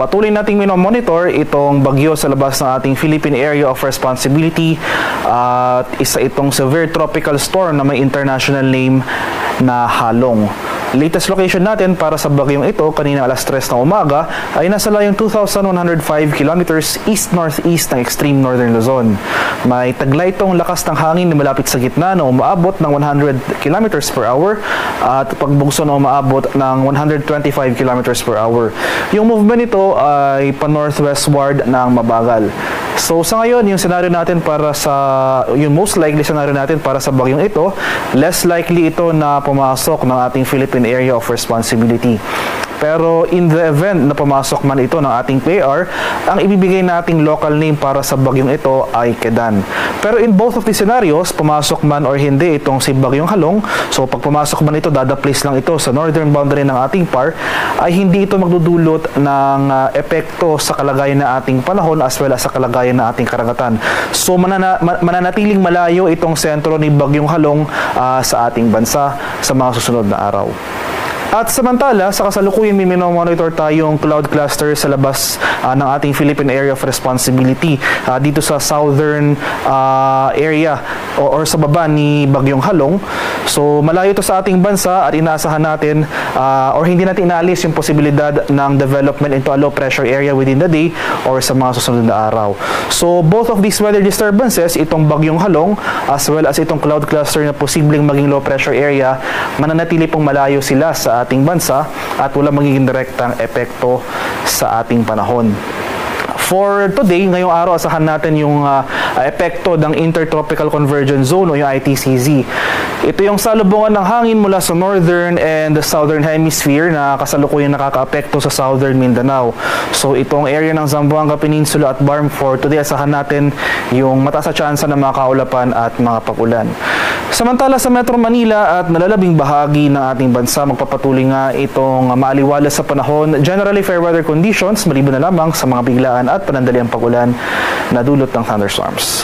Patuloy nating minomonitor itong bagyo sa labas ng ating Philippine Area of Responsibility at isa itong severe tropical storm na may international name na Halong. Latest location natin para sa bagyong ito kanina alas 3 ng umaga ay nasa layong 2,105 kilometers east-northeast ng extreme northern Luzon. May taglay itong lakas ng hangin na malapit sa gitna na umaabot ng 100 kilometers per hour at pagbugso na umaabot ng 125 kilometers per hour. Yung movement nito ay pa-northwestward ng mabagal. So sa ngayon, yung scenario natin para sa, yung most likely scenario natin para sa bagyong ito, less likely ito na pumasok ng ating Philippine Area of Responsibility. Pero in the event na pumasok man ito ng ating PAR, ang ibibigay nating local name para sa bagyong ito ay Kedan. Pero in both of these scenarios, pumasok man or hindi itong si Bagyong Halong, so pag pumasok man ito, dada-place lang ito sa northern boundary ng ating PAR, ay hindi ito magdudulot ng epekto sa kalagayan ng ating panahon as well as sa kalagayan ng ating karagatan. So mananatiling malayo itong sentro ni Bagyong Halong sa ating bansa sa mga susunod na araw. At samantala, sa kasalukuyan may minomonitor tayong cloud cluster sa labas ng ating Philippine Area of Responsibility dito sa southern area or sa baba ni Bagyong Halong. So malayo ito sa ating bansa at inaasahan natin or hindi natin inaalis yung posibilidad ng development into a low pressure area within the day or sa mga susunod na araw. So both of these weather disturbances, itong Bagyong Halong as well as itong cloud cluster na posibleng maging low pressure area, mananatili pong malayo sila sa ating bansa at wala magiging direktang epekto sa ating panahon. For today, ngayong araw, asahan natin yung epekto ng Intertropical Convergence Zone o yung ITCZ. Ito yung salubungan ng hangin mula sa northern and the southern hemisphere na kasalukuyang nakakaapekto sa southern Mindanao. So itong area ng Zamboanga Peninsula at Barm for today, asahan natin yung mataas na tsansa ng mga kaulapan at mga pag-ulan. Samantala sa Metro Manila at nalalabing bahagi ng ating bansa, magpapatuloy nga itong maaliwalas sa panahon. Generally fair weather conditions, maliban na lamang sa mga biglaan at panandaliang pag-ulan na dulot ng thunderstorms.